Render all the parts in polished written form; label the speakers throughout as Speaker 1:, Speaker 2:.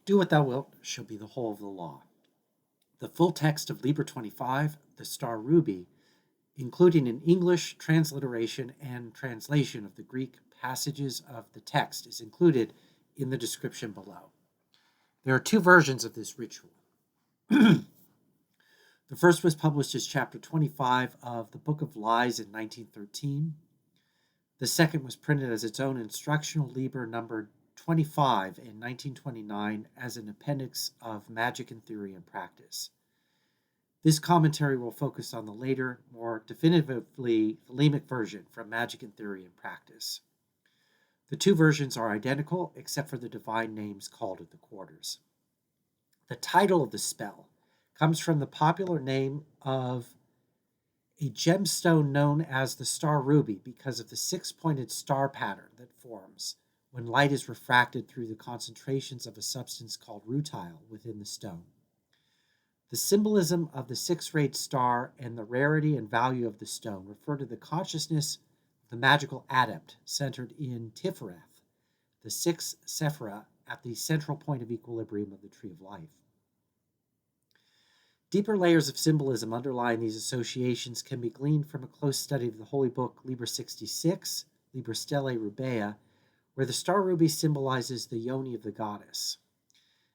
Speaker 1: Do what thou wilt shall be the whole of the law. The full text of Liber XXV, the Star Ruby, including an English transliteration and translation of the Greek passages of the text, is included in the description below. There are two versions of this ritual. The first was published as chapter 25 of the Book of Lies in 1913. The second was printed as its own instructional Liber numbered 25 in 1929 as an appendix of Magic in Theory and Practice. This commentary will focus on the later, more definitively Thelemic version from Magic in Theory and Practice. The two versions are identical except for the divine names called at the quarters. The title of the spell comes from the popular name of a gemstone known as the Star Ruby because of the six-pointed star pattern that forms when light is refracted through the concentrations of a substance called rutile within the stone. The symbolism of the six-rayed star and the rarity and value of the stone refer to the consciousness of the magical adept centered in Tifereth, the six sephira at the central point of equilibrium of the Tree of Life. Deeper layers of symbolism underlying these associations can be gleaned from a close study of the Holy Book Liber 66, Liber Stellae Rubea, where the star ruby symbolizes the yoni of the goddess.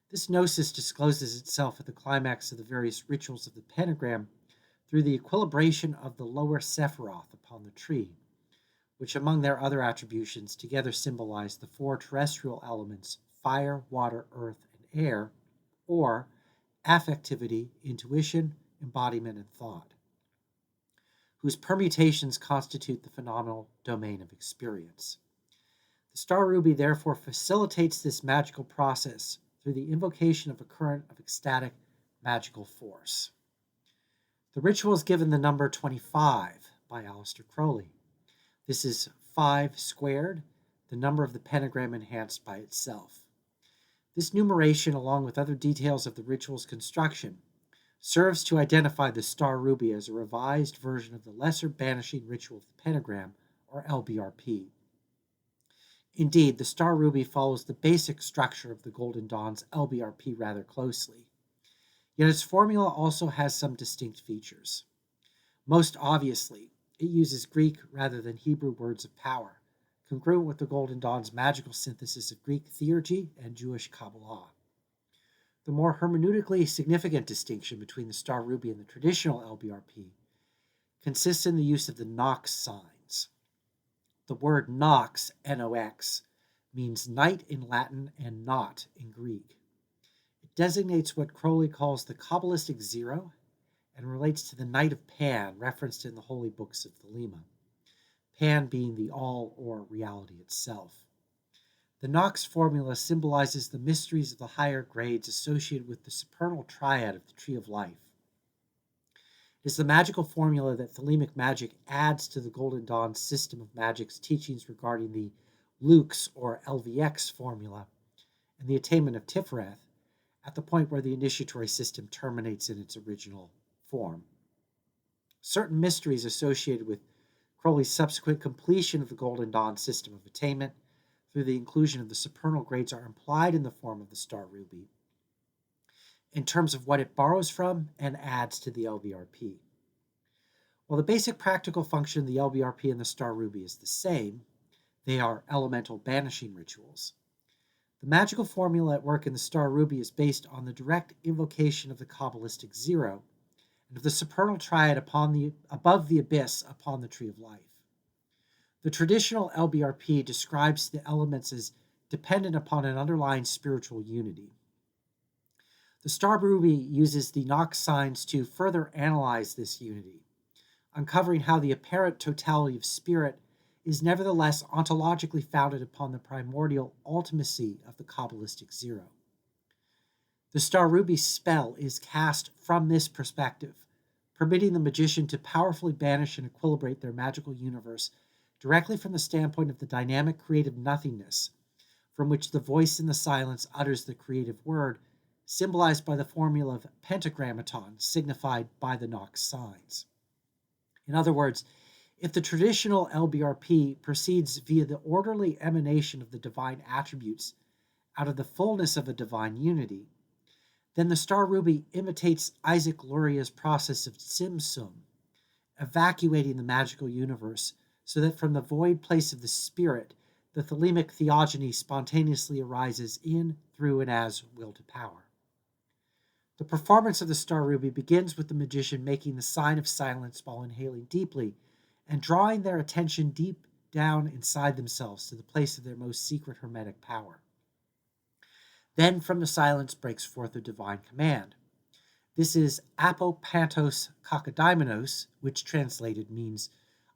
Speaker 1: This gnosis discloses itself at the climax of the various rituals of the pentagram through the equilibration of the lower sephiroth upon the tree, which among their other attributions together symbolize the four terrestrial elements, fire, water, earth, and air, or affectivity, intuition, embodiment, and thought, whose permutations constitute the phenomenal domain of experience. The star ruby therefore facilitates this magical process through the invocation of a current of ecstatic magical force. The ritual is given the number 25 by Aleister Crowley. This is 5 squared, the number of the pentagram enhanced by itself. This numeration, along with other details of the ritual's construction, serves to identify the star ruby as a revised version of the Lesser Banishing Ritual of the Pentagram, or LBRP. Indeed, the star ruby follows the basic structure of the Golden Dawn's LBRP rather closely. Yet its formula also has some distinct features. Most obviously, it uses Greek rather than Hebrew words of power, congruent with the Golden Dawn's magical synthesis of Greek theurgy and Jewish Kabbalah. The more hermeneutically significant distinction between the star ruby and the traditional LBRP consists in the use of the Nox signs. The word nox, N-O-X, means night in Latin and not in Greek. It designates what Crowley calls the kabbalistic zero and relates to the night of Pan referenced in the holy books of Thelema, Pan being the all or reality itself. The Nox formula symbolizes the mysteries of the higher grades associated with the supernal triad of the Tree of Life. It is the magical formula that Thelemic magic adds to the Golden Dawn system of magic's teachings regarding the Lux or LVX formula and the attainment of Tifereth at the point where the initiatory system terminates in its original form. Certain mysteries associated with Crowley's subsequent completion of the Golden Dawn system of attainment through the inclusion of the supernal grades are implied in the form of the star ruby, in terms of what it borrows from and adds to the LBRP. While the basic practical function of the LBRP and the star ruby is the same, they are elemental banishing rituals. The magical formula at work in the star ruby is based on the direct invocation of the kabbalistic zero and of the supernal triad above the abyss upon the Tree of Life. The traditional LBRP describes the elements as dependent upon an underlying spiritual unity. The star ruby uses the Nox signs to further analyze this unity, uncovering how the apparent totality of spirit is nevertheless ontologically founded upon the primordial ultimacy of the kabbalistic zero. The star ruby spell is cast from this perspective, permitting the magician to powerfully banish and equilibrate their magical universe directly from the standpoint of the dynamic creative nothingness, from which the voice in the silence utters the creative word, symbolized by the formula of pentagrammaton, signified by the Nox signs. In other words, if the traditional LBRP proceeds via the orderly emanation of the divine attributes out of the fullness of a divine unity, then the star ruby imitates Isaac Luria's process of Tsimsum, evacuating the magical universe so that from the void place of the spirit, the Thelemic theogony spontaneously arises in, through, and as will to power. The performance of the star ruby begins with the magician making the sign of silence while inhaling deeply and drawing their attention deep down inside themselves to the place of their most secret hermetic power. Then from the silence breaks forth a divine command. This is APO PANTOS KAKODAIMONOS, which translated means,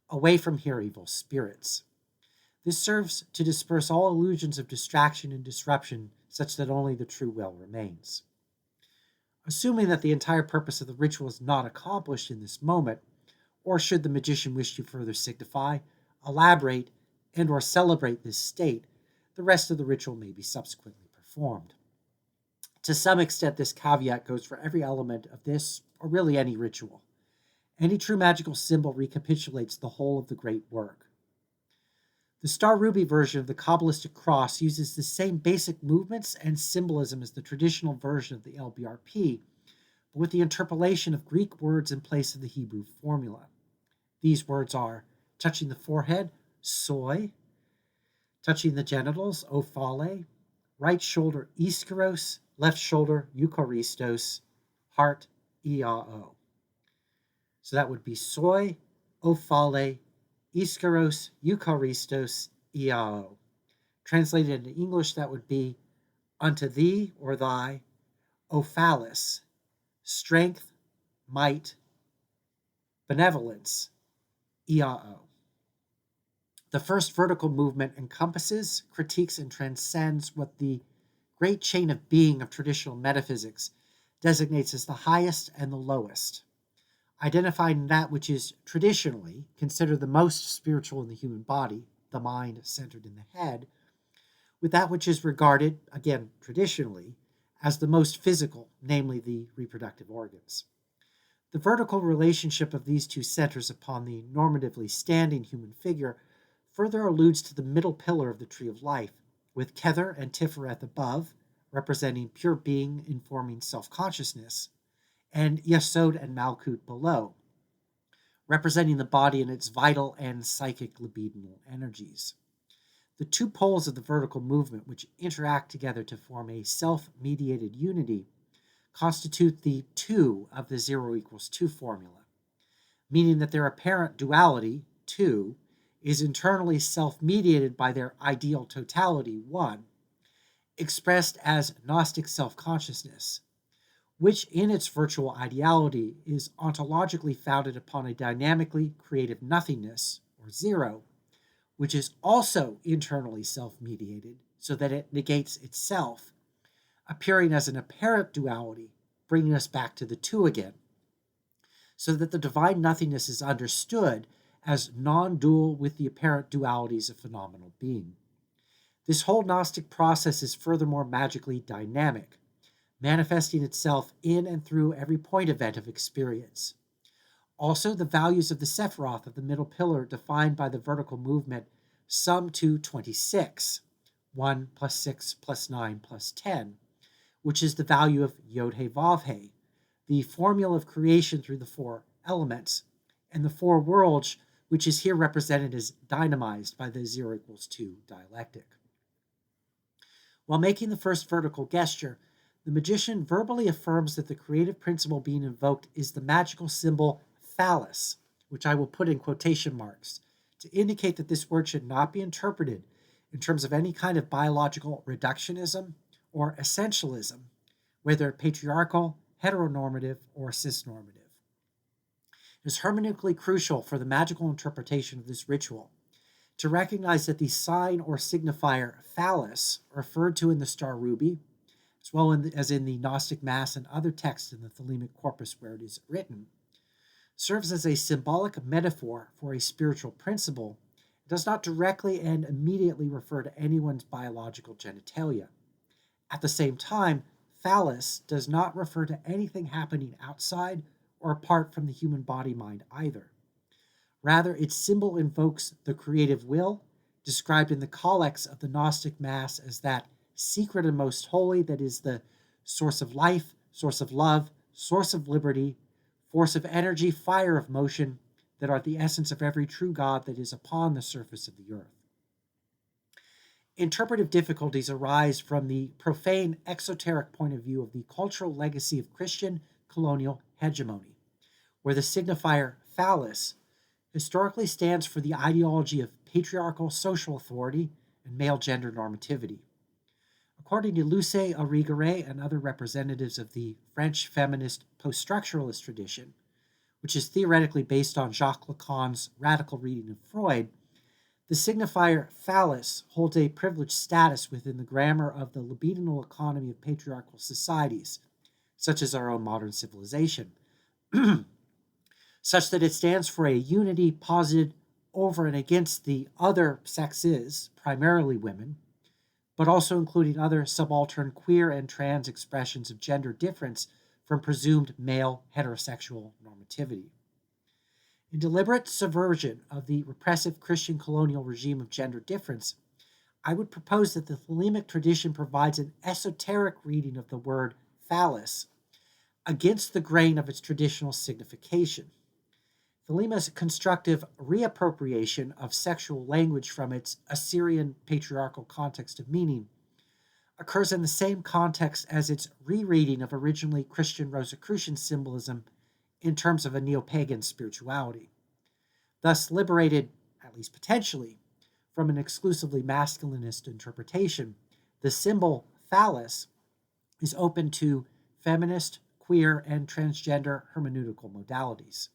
Speaker 1: away from here, evil spirits. This serves to disperse all illusions of distraction and disruption such that only the true will remains. Assuming that the entire purpose of the ritual is not accomplished in this moment, or should the magician wish to further signify, elaborate, and or celebrate this state, the rest of the ritual may be subsequently performed. To some extent, this caveat goes for every element of this, or really any ritual. Any true magical symbol recapitulates the whole of the great work. The star ruby version of the kabbalistic cross uses the same basic movements and symbolism as the traditional version of the LBRP, but with the interpolation of Greek words in place of the Hebrew formula. These words are touching the forehead, soy, touching the genitals, O ΦΑΛΛE, right shoulder, iskaros, left shoulder, eucharistos, heart, iao. So that would be soy, O ΦΑΛΛE, iskaros, eucharistos, iao. Translated into English, that would be unto thee or thy, O phallus, strength, might, benevolence, iao. The first vertical movement encompasses, critiques, and transcends what the great chain of being of traditional metaphysics designates as the highest and the lowest, identifying that which is traditionally considered the most spiritual in the human body, the mind centered in the head, with that which is regarded, again traditionally, as the most physical, namely the reproductive organs. The vertical relationship of these two centers upon the normatively standing human figure further alludes to the middle pillar of the tree of life, with Kether and Tifereth above, representing pure being informing self-consciousness, and Yesod and Malkut below, representing the body and its vital and psychic libidinal energies. The two poles of the vertical movement, which interact together to form a self-mediated unity, constitute the 2 of the 0 equals 2 formula, meaning that their apparent duality, 2, is internally self-mediated by their ideal totality, 1, expressed as Gnostic self-consciousness, which in its virtual ideality is ontologically founded upon a dynamically creative nothingness, or 0, which is also internally self-mediated so that it negates itself, appearing as an apparent duality, bringing us back to the 2 again, so that the divine nothingness is understood as non-dual with the apparent dualities of phenomenal being. This whole Gnostic process is furthermore magically dynamic, manifesting itself in and through every point event of experience. Also, the values of the Sephiroth of the middle pillar defined by the vertical movement sum to 26, 1 plus 6 plus 9 plus 10, which is the value of Yod-He-Vav-He, the formula of creation through the 4 elements, and the 4 worlds, which is here represented as dynamized by the 0 equals 2 dialectic. While making the first vertical gesture, the magician verbally affirms that the creative principle being invoked is the magical symbol phallus, which I will put in quotation marks, to indicate that this word should not be interpreted in terms of any kind of biological reductionism or essentialism, whether patriarchal, heteronormative, or cisnormative. It is hermeneutically crucial for the magical interpretation of this ritual to recognize that the sign or signifier phallus, referred to in the star ruby, as well as in the Gnostic Mass and other texts in the Thelemic corpus where it is written, serves as a symbolic metaphor for a spiritual principle. It does not directly and immediately refer to anyone's biological genitalia. At the same time, phallus does not refer to anything happening outside or apart from the human body-mind either. Rather, its symbol invokes the creative will, described in the collects of the Gnostic Mass as that secret and most holy, that is the source of life, source of love, source of liberty, force of energy, fire of motion, that are the essence of every true God that is upon the surface of the earth. Interpretive difficulties arise from the profane, exoteric point of view of the cultural legacy of Christian colonial hegemony, where the signifier phallus historically stands for the ideology of patriarchal social authority and male gender normativity. According to Luce Arrigare and other representatives of the French feminist post-structuralist tradition, which is theoretically based on Jacques Lacan's radical reading of Freud, the signifier phallus holds a privileged status within the grammar of the libidinal economy of patriarchal societies, such as our own modern civilization, such that it stands for a unity posited over and against the other sexes, primarily women, but also including other subaltern queer and trans expressions of gender difference from presumed male heterosexual normativity. In deliberate subversion of the repressive Christian colonial regime of gender difference, I would propose that the Thelemic tradition provides an esoteric reading of the word phallus against the grain of its traditional signification. Thelema's constructive reappropriation of sexual language from its Assyrian patriarchal context of meaning occurs in the same context as its rereading of originally Christian Rosicrucian symbolism in terms of a neo-pagan spirituality. Thus liberated, at least potentially, from an exclusively masculinist interpretation, the symbol phallus is open to feminist, queer, and transgender hermeneutical modalities.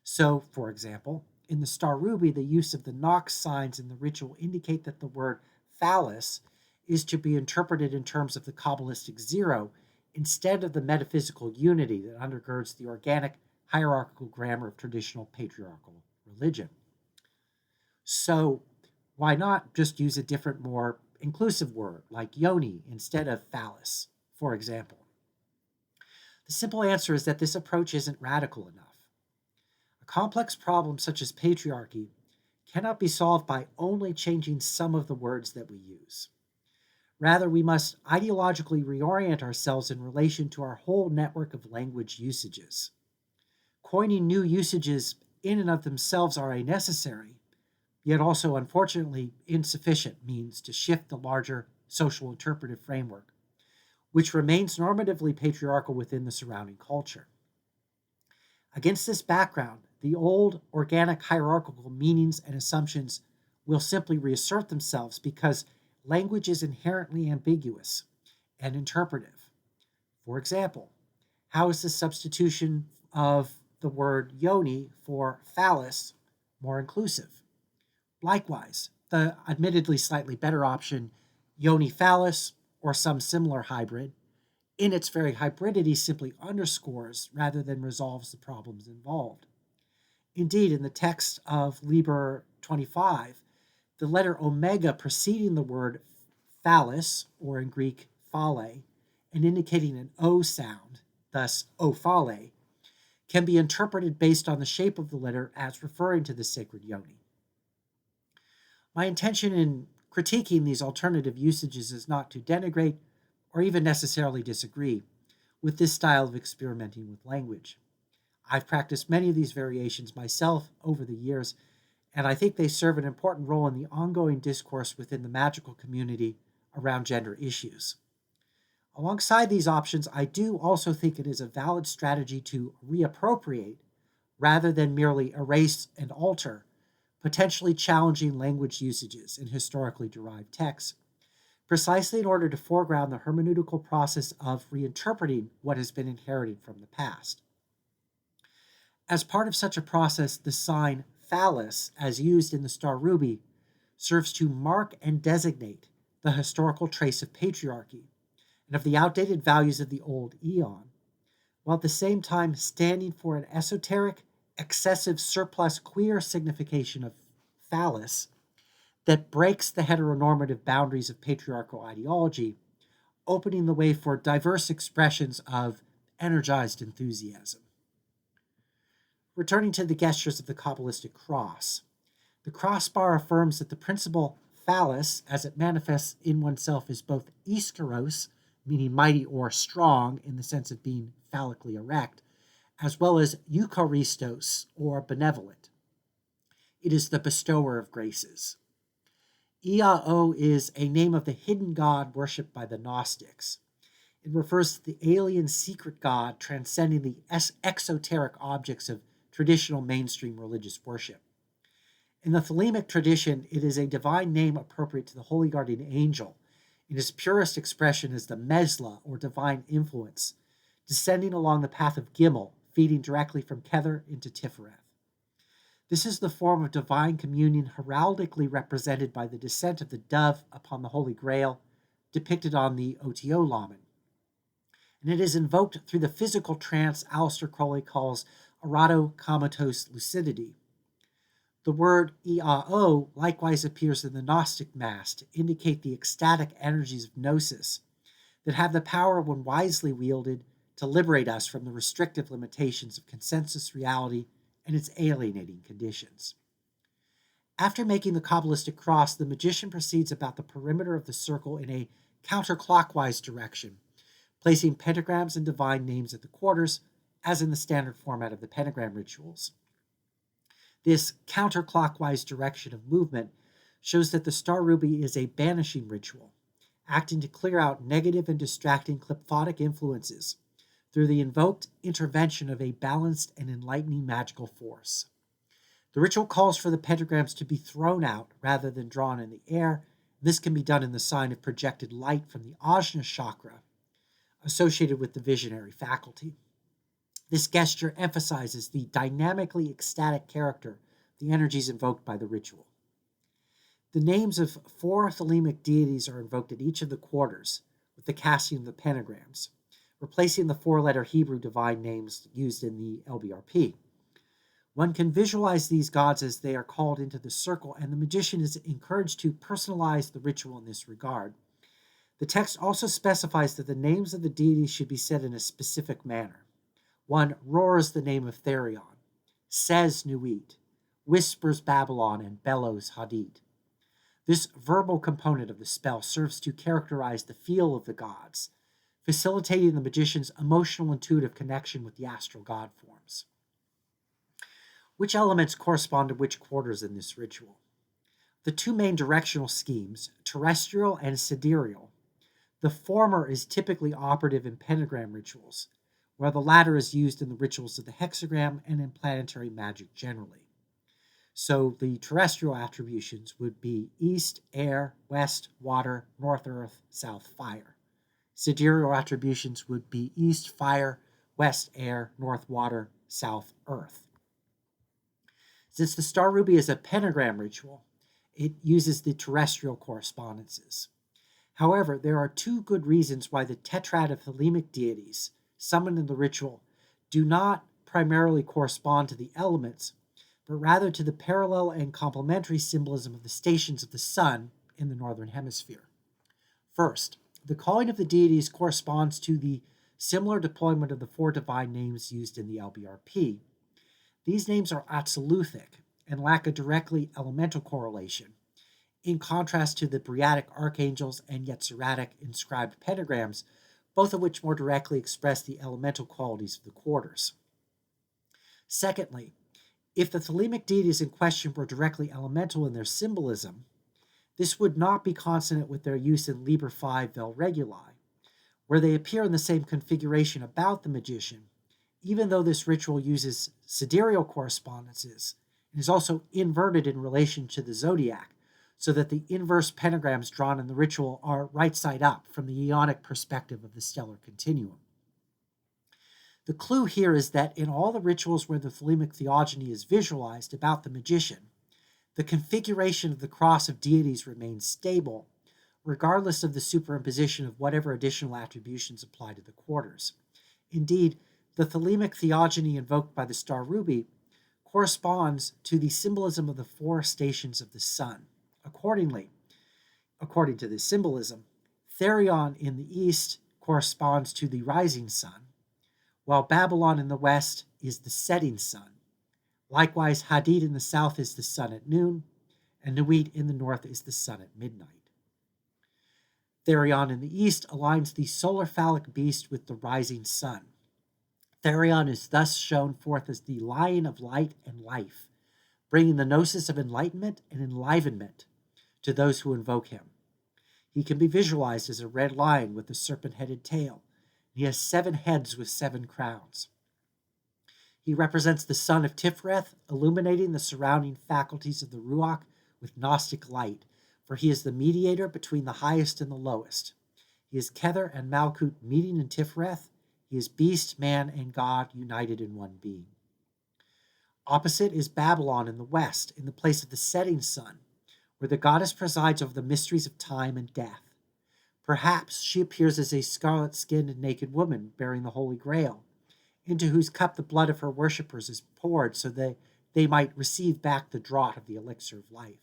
Speaker 1: So, for example, in the Star Ruby, the use of the Nox signs in the ritual indicate that the word phallus is to be interpreted in terms of the kabbalistic zero instead of the metaphysical unity that undergirds the organic hierarchical grammar of traditional patriarchal religion. So why not just use a different, more inclusive word like yoni instead of phallus, for example? The simple answer is that this approach isn't radical enough. A complex problem such as patriarchy cannot be solved by only changing some of the words that we use. Rather, we must ideologically reorient ourselves in relation to our whole network of language usages. Coining new usages in and of themselves are a necessary, yet also unfortunately insufficient means to shift the larger social interpretive framework, which remains normatively patriarchal within the surrounding culture. Against this background, the old organic hierarchical meanings and assumptions will simply reassert themselves because language is inherently ambiguous and interpretive. For example, how is the substitution of the word yoni for phallus more inclusive? Likewise, the admittedly slightly better option, yoni phallus, or some similar hybrid, in its very hybridity simply underscores rather than resolves the problems involved. Indeed, in the text of Liber XXV, the letter omega preceding the word phallus, or in Greek phalle, and indicating an O sound, thus Ω ΦΑΛΛE, can be interpreted based on the shape of the letter as referring to the sacred yoni. My intention in critiquing these alternative usages is not to denigrate or even necessarily disagree with this style of experimenting with language. I've practiced many of these variations myself over the years, and I think they serve an important role in the ongoing discourse within the magical community around gender issues. Alongside these options, I do also think it is a valid strategy to reappropriate rather than merely erase and alter potentially challenging language usages in historically derived texts, precisely in order to foreground the hermeneutical process of reinterpreting what has been inherited from the past. As part of such a process, the sign phallus, as used in the Star Ruby, serves to mark and designate the historical trace of patriarchy and of the outdated values of the old eon, while at the same time standing for an esoteric, excessive surplus queer signification of phallus that breaks the heteronormative boundaries of patriarchal ideology, opening the way for diverse expressions of energized enthusiasm. Returning to the gestures of the Kabbalistic cross, the crossbar affirms that the principal phallus, as it manifests in oneself, is both iskaros, meaning mighty or strong in the sense of being phallically erect, as well as eucharistos, or benevolent. It is the bestower of graces. Iao is a name of the hidden god worshipped by the Gnostics. It refers to the alien secret god transcending the exoteric objects of traditional mainstream religious worship. In the Thelemic tradition, it is a divine name appropriate to the holy guardian angel, in its purest expression as the Mesla, or divine influence, descending along the path of Gimel, feeding directly from Kether into Tifereth. This is the form of divine communion heraldically represented by the descent of the dove upon the Holy Grail, depicted on the OTO Laman. And it is invoked through the physical trance Aleister Crowley calls erato-comatose lucidity. The word Iao likewise appears in the Gnostic Mass to indicate the ecstatic energies of gnosis that have the power, when wisely wielded, to liberate us from the restrictive limitations of consensus reality and its alienating conditions. After making the kabbalistic cross, the magician proceeds about the perimeter of the circle in a counterclockwise direction, placing pentagrams and divine names at the quarters, as in the standard format of the pentagram rituals. This counterclockwise direction of movement shows that the star ruby is a banishing ritual, acting to clear out negative and distracting klephotic influences through the invoked intervention of a balanced and enlightening magical force. The ritual calls for the pentagrams to be thrown out rather than drawn in the air. This can be done in the sign of projected light from the Ajna chakra, associated with the visionary faculty. This gesture emphasizes the dynamically ecstatic character of the energies invoked by the ritual. The names of 4 Thelemic deities are invoked at each of the quarters with the casting of the pentagrams, replacing the 4-letter Hebrew divine names used in the LBRP. One can visualize these gods as they are called into the circle, and the magician is encouraged to personalize the ritual in this regard. The text also specifies that the names of the deities should be said in a specific manner. One roars the name of Therion, says Nuit, whispers Babylon, and bellows Hadid. This verbal component of the spell serves to characterize the feel of the gods, facilitating the magician's emotional intuitive connection with the astral god forms. Which elements correspond to which quarters in this ritual? The 2 main directional schemes, terrestrial and sidereal. The former is typically operative in pentagram rituals, while the latter is used in the rituals of the hexagram and in planetary magic generally. So the terrestrial attributions would be east, air, west, water, north, earth, south, fire. Sidereal attributions would be east, fire, west, air, north, water, south, earth. Since the star ruby is a pentagram ritual, it uses the terrestrial correspondences. However, there are 2 good reasons why the tetrad of Thelemic deities summoned in the ritual do not primarily correspond to the elements, but rather to the parallel and complementary symbolism of the stations of the sun in the northern hemisphere. First, the calling of the deities corresponds to the similar deployment of the 4 divine names used in the LBRP. These names are absoluthic and lack a directly elemental correlation, in contrast to the Briatic archangels and Yetziratic inscribed pentagrams, both of which more directly express the elemental qualities of the quarters. Secondly, if the Thelemic deities in question were directly elemental in their symbolism, this would not be consonant with their use in Liber V Vel Reguli, where they appear in the same configuration about the magician, even though this ritual uses sidereal correspondences and is also inverted in relation to the zodiac, so that the inverse pentagrams drawn in the ritual are right side up from the Aeonic perspective of the stellar continuum. The clue here is that in all the rituals where the Thelemic theogony is visualized about the magician, the configuration of the cross of deities remains stable, regardless of the superimposition of whatever additional attributions apply to the quarters. Indeed, the Thelemic theogony invoked by the star ruby corresponds to the symbolism of the 4 stations of the sun. Accordingly, according to this symbolism, Therion in the east corresponds to the rising sun, while Babylon in the west is the setting sun. Likewise, Hadid in the south is the sun at noon, and Nuit in the north is the sun at midnight. Therion in the east aligns the solar phallic beast with the rising sun. Therion is thus shown forth as the lion of light and life, bringing the gnosis of enlightenment and enlivenment to those who invoke him. He can be visualized as a red lion with a serpent-headed tail. He has 7 heads with 7 crowns. He represents the son of Tifreth, illuminating the surrounding faculties of the Ruach with Gnostic light, for he is the mediator between the highest and the lowest. He is Kether and Malkut meeting in Tifreth. He is beast, man, and God united in one being. Opposite is Babylon in the west, in the place of the setting sun, where the goddess presides over the mysteries of time and death. Perhaps she appears as a scarlet-skinned and naked woman bearing the Holy Grail, into whose cup the blood of her worshippers is poured so that they might receive back the draught of the elixir of life.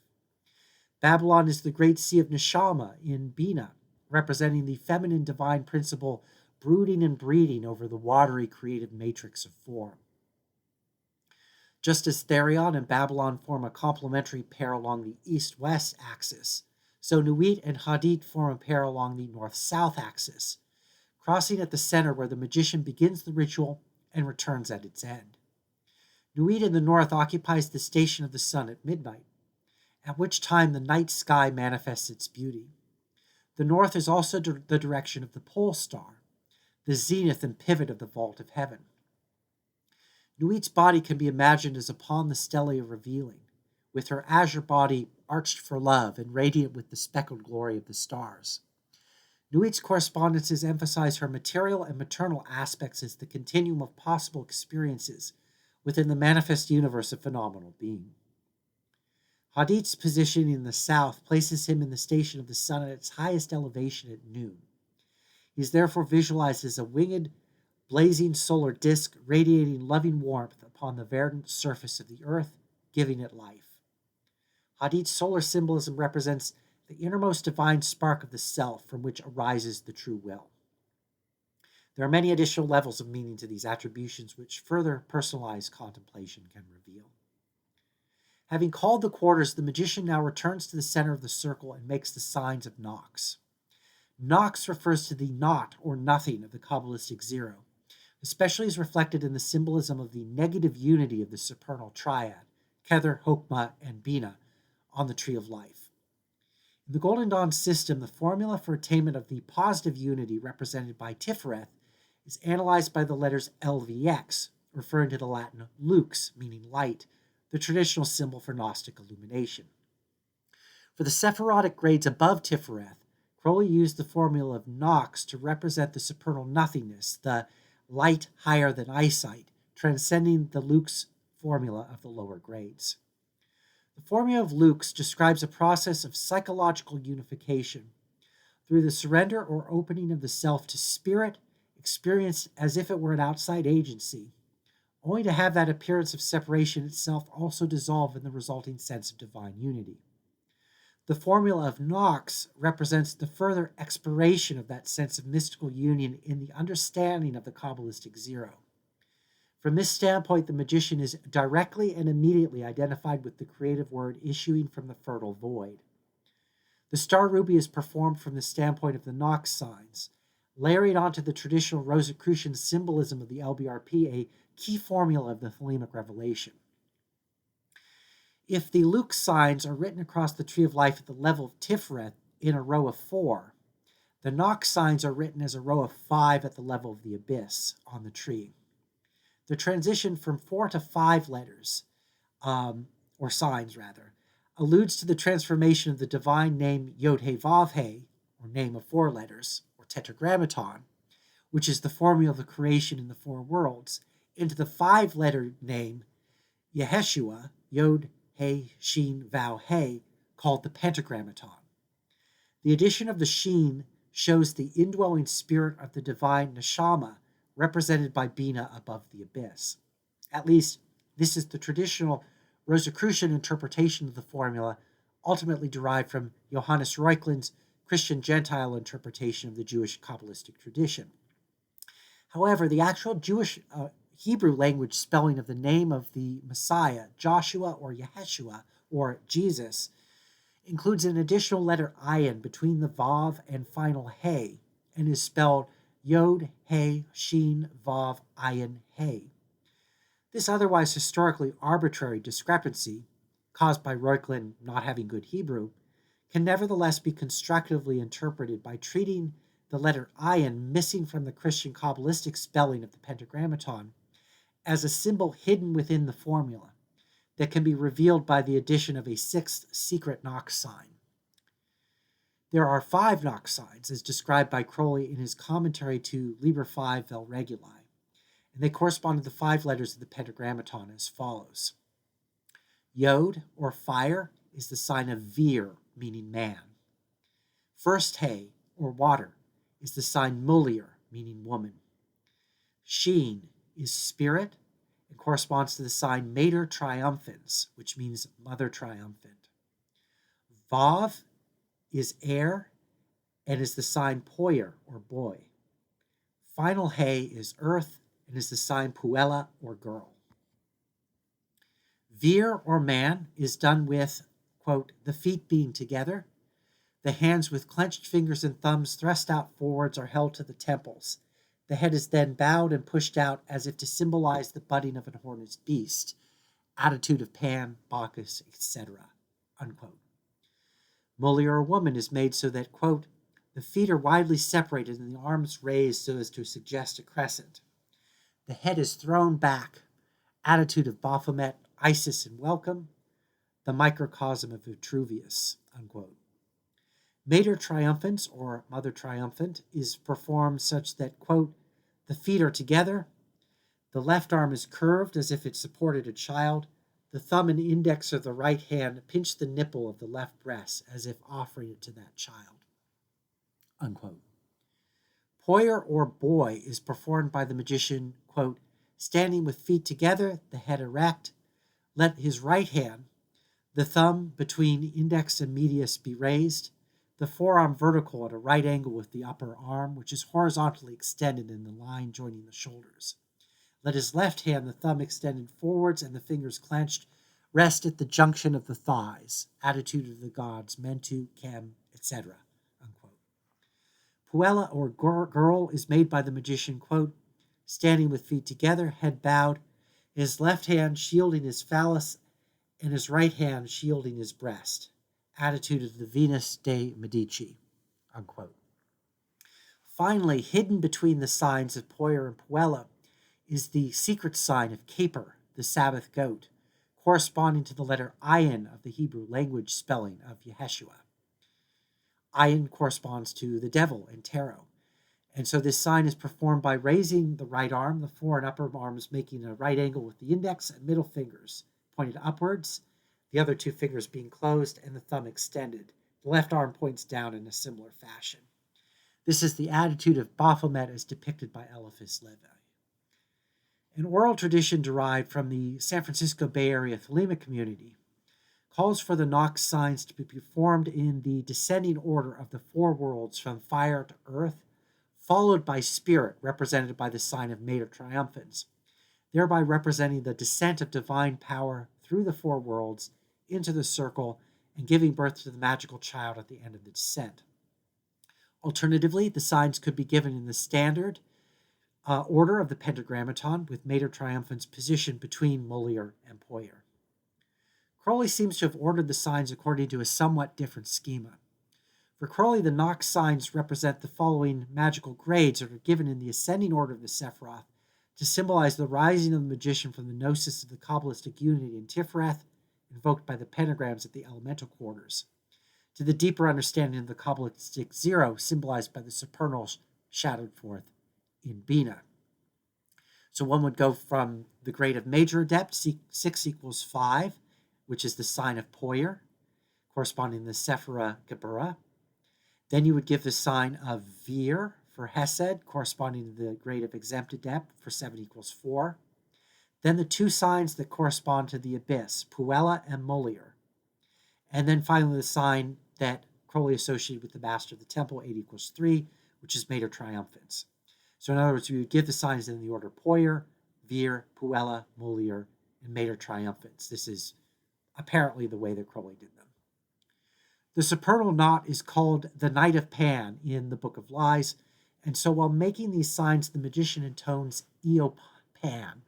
Speaker 1: Babylon is the great sea of Neshama in Bina, representing the feminine divine principle brooding and breeding over the watery creative matrix of form. Just as Therion and Babylon form a complementary pair along the east-west axis, so Nuit and Hadit form a pair along the north-south axis, crossing at the center where the magician begins the ritual and returns at its end. Nuit in the north occupies the station of the sun at midnight, at which time the night sky manifests its beauty. The north is also the direction of the pole star, the zenith and pivot of the vault of heaven. Nuit's body can be imagined as upon the stelae of revealing, with her azure body arched for love and radiant with the speckled glory of the stars. Nuit's correspondences emphasize her material and maternal aspects as the continuum of possible experiences within the manifest universe of phenomenal being. Hadit's position in the south places him in the station of the sun at its highest elevation at noon. He is therefore visualized as a winged, blazing solar disk radiating loving warmth upon the verdant surface of the earth, giving it life. Hadit's solar symbolism represents the innermost divine spark of the self from which arises the true will. There are many additional levels of meaning to these attributions which further personalized contemplation can reveal. Having called the quarters, the magician now returns to the center of the circle and makes the signs of Nox. Nox refers to the naught or nothing of the Kabbalistic zero, especially as reflected in the symbolism of the negative unity of the supernal triad, Kether, Hokmah, and Bina, on the Tree of Life. In the Golden Dawn system, the formula for attainment of the positive unity represented by Tiferet is analyzed by the letters LVX, referring to the Latin lux, meaning light, the traditional symbol for Gnostic illumination. For the Sephirotic grades above Tiferet, Crowley used the formula of Nox to represent the supernal nothingness, the light higher than eyesight, transcending the Lux formula of the lower grades. The formula of Lux describes a process of psychological unification through the surrender or opening of the self to spirit, experienced as if it were an outside agency, only to have that appearance of separation itself also dissolve in the resulting sense of divine unity. The formula of Nox represents the further expiration of that sense of mystical union in the understanding of the Kabbalistic zero. From this standpoint, the magician is directly and immediately identified with the creative word issuing from the fertile void. The star ruby is performed from the standpoint of the Nox signs, layering onto the traditional Rosicrucian symbolism of the LBRP a key formula of the Thelemic revelation. If the Lux signs are written across the Tree of Life at the level of Tiferet in a row of 4, the Nox signs are written as a row of 5 at the level of the Abyss on the tree. The transition from 4 to 5 letters, or signs rather, alludes to the transformation of the divine name Yod-He-Vav-He, or name of 4 letters, or tetragrammaton, which is the formula of the creation in the 4 worlds, into the 5-letter name Yeshua, Yod-He-Shin-Vav-He, called the pentagrammaton. The addition of the Shin shows the indwelling spirit of the divine Neshama, represented by Bina above the Abyss. At least, this is the traditional Rosicrucian interpretation of the formula, ultimately derived from Johannes Reuchlin's Christian Gentile interpretation of the Jewish Kabbalistic tradition. However, the actual Jewish Hebrew language spelling of the name of the Messiah, Joshua or Yeshua or Jesus, includes an additional letter ayin between the vav and final hey, and is spelled yod, hey, shin, vav, ayin, hey. This otherwise historically arbitrary discrepancy, caused by Reuchlin not having good Hebrew, can nevertheless be constructively interpreted by treating the letter ayin missing from the Christian kabbalistic spelling of the Pentagrammaton as a symbol hidden within the formula that can be revealed by the addition of a sixth secret Knox sign. There are 5 Knox signs, as described by Crowley in his commentary to Liber V Vel Reguli, and they correspond to the 5 letters of the Pentagrammaton as follows. Yod, or fire, is the sign of Vir, meaning man. First He, or water, is the sign Mulir, meaning woman. Shin is spirit and corresponds to the sign Mater Triumphans, which means mother triumphant. Vav is air and is the sign Poyer, or boy. Final He is earth and is the sign Puella, or girl. Vir, or man, is done with, quote, the feet being together. The hands with clenched fingers and thumbs thrust out forwards are held to the temples. The head is then bowed and pushed out as if to symbolize the budding of an horned beast. Attitude of Pan, Bacchus, etc. Unquote. Mulia, or woman, is made so that, quote, the feet are widely separated and the arms raised so as to suggest a crescent. The head is thrown back. Attitude of Baphomet, Isis in welcome. The microcosm of Vitruvius, unquote. Mater Triumphans, or Mother Triumphant, is performed such that, quote, the feet are together, the left arm is curved as if it supported a child, the thumb and index of the right hand pinch the nipple of the left breast as if offering it to that child, unquote. Poyer, or boy, is performed by the magician, quote, standing with feet together, the head erect, let his right hand, the thumb between index and medius, be raised, the forearm vertical at a right angle with the upper arm, which is horizontally extended in the line joining the shoulders. Let his left hand, the thumb extended forwards and the fingers clenched, rest at the junction of the thighs, attitude of the gods, mentu, kem, etc. Unquote. Puella, or girl, is made by the magician, quote, standing with feet together, head bowed, his left hand shielding his phallus and his right hand shielding his breast. Attitude of the Venus de Medici, unquote. Finally, hidden between the signs of Poyer and Puella is the secret sign of Caper, the Sabbath goat, corresponding to the letter ayin of the Hebrew language spelling of Yeshua. Ayin corresponds to the devil in tarot, and so this sign is performed by raising the right arm, the fore and upper arms making a right angle with the index and middle fingers pointed upwards, the other 2 fingers being closed and the thumb extended. The left arm points down in a similar fashion. This is the attitude of Baphomet as depicted by Eliphas Levi. An oral tradition derived from the San Francisco Bay Area Thelemic community calls for the Knox signs to be performed in the descending order of the 4 worlds from fire to earth, followed by spirit, represented by the sign of Mater Triumphans, thereby representing the descent of divine power through the 4 worlds into the circle and giving birth to the magical child at the end of the descent. Alternatively, the signs could be given in the standard order of the Pentagrammaton, with Mater Triumphans positioned between Mulier and Poyer. Crowley seems to have ordered the signs according to a somewhat different schema. For Crowley, the Knox signs represent the following magical grades that are given in the ascending order of the Sephiroth to symbolize the rising of the magician from the gnosis of the Kabbalistic unity in Tiferet, invoked by the pentagrams at the elemental quarters, to the deeper understanding of the Kabbalistic 0, symbolized by the supernal shadowed forth in Bina. So one would go from the grade of major adept, 6 equals 5, which is the sign of Poyer, corresponding to the Sephira Geburah. Then you would give the sign of Vir for Hesed, corresponding to the grade of exempt adept for 7 equals 4. Then the 2 signs that correspond to the abyss, Puella and Mulier. And then finally the sign that Crowley associated with the master of the temple, 8 equals 3, which is Mater Triumphans. So in other words, we would give the signs in the order Poyer, Vir, Puella, Mulier, and Mater Triumphans. This is apparently the way that Crowley did them. The supernal knot is called the Night of Pan in the Book of Lies, and so while making these signs, the magician intones Eo Pan.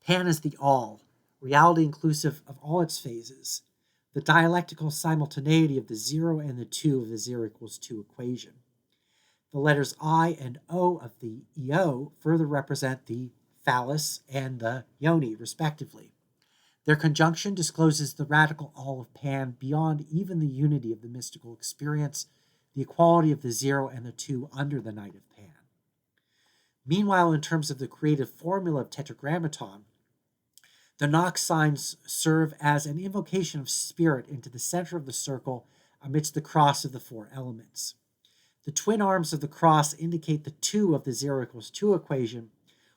Speaker 1: Pan is the all, reality inclusive of all its phases, the dialectical simultaneity of the 0 and the 2 of the 0 equals 2 equation. The letters I and O of the Eo further represent the phallus and the yoni, respectively. Their conjunction discloses the radical all of Pan beyond even the unity of the mystical experience, the equality of the 0 and the 2 under the Night of Pan. Meanwhile, in terms of the creative formula of Tetragrammaton, the Nox signs serve as an invocation of spirit into the center of the circle amidst the cross of the 4 elements. The twin arms of the cross indicate the 2 of the 0 equals 2 equation,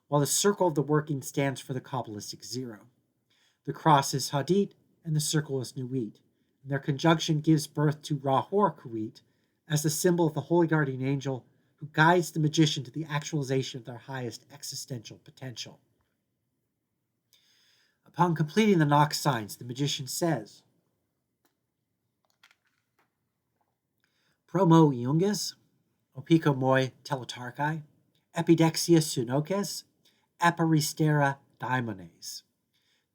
Speaker 1: while the circle of the working stands for the kabbalistic 0. The cross is Hadit and the circle is Nuit, and their conjunction gives birth to Ra-Hor-Kuit as the symbol of the holy guardian angel who guides the magician to the actualization of their highest existential potential. Upon completing the Nox signs, the magician says, Promo Iunges, Opico moi teletarchai, Epidexia sunokes, Aparistera daimones.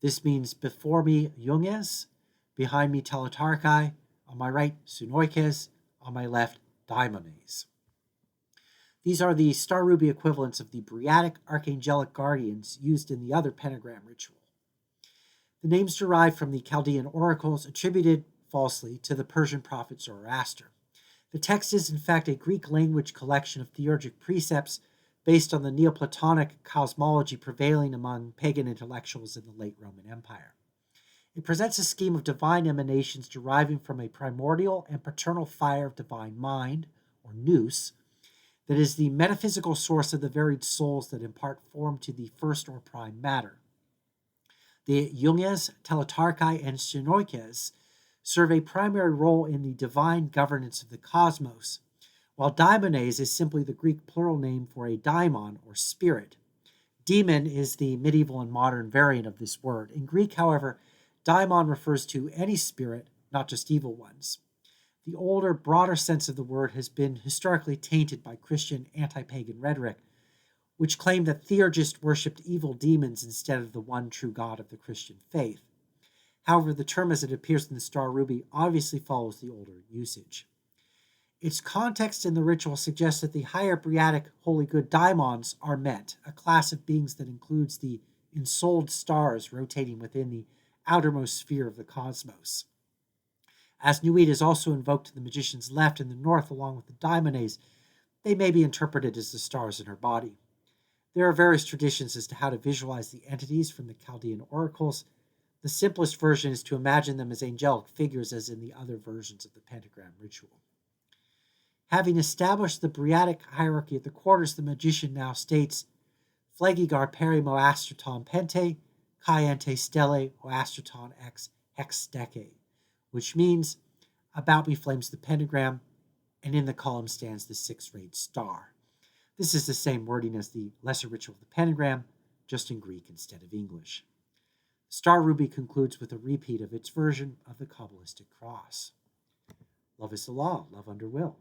Speaker 1: This means before me Iunges, behind me teletarchai, on my right sunoikes, on my left daimones. These are the star ruby equivalents of the Briatic archangelic guardians used in the other pentagram ritual. The names derive from the Chaldean oracles attributed falsely to the Persian prophet Zoroaster. The text is, in fact, a Greek language collection of theurgic precepts based on the Neoplatonic cosmology prevailing among pagan intellectuals in the late Roman Empire. It presents a scheme of divine emanations deriving from a primordial and paternal fire of divine mind, or nous, that is the metaphysical source of the varied souls that impart form to the first or prime matter. The Iunges, teletarchai, and sunoikes serve a primary role in the divine governance of the cosmos, while daimones is simply the Greek plural name for a daimon, or spirit. Demon is the medieval and modern variant of this word. In Greek, however, daimon refers to any spirit, not just evil ones. The older, broader sense of the word has been historically tainted by Christian anti-pagan rhetoric, which claimed that theurgists worshipped evil demons instead of the one true God of the Christian faith. However, the term as it appears in the Star Ruby obviously follows the older usage. Its context in the ritual suggests that the higher Briatic holy good daimons are meant, a class of beings that includes the ensouled stars rotating within the outermost sphere of the cosmos. As Nuit is also invoked to the magician's left and the north along with the daimones, they may be interpreted as the stars in her body. There are various traditions as to how to visualize the entities from the Chaldean oracles. The simplest version is to imagine them as angelic figures as in the other versions of the pentagram ritual. Having established the Briatic hierarchy at the quarters, the magician now states, Flegigar peri mo astraton pente, kai ente stelle o astraton ex hex dece, which means, about me flames the pentagram, and in the column stands the 6-rayed star. This is the same wording as the lesser ritual of the pentagram, just in Greek instead of English. Star Ruby concludes with a repeat of its version of the Kabbalistic cross. Love is the law, love under will.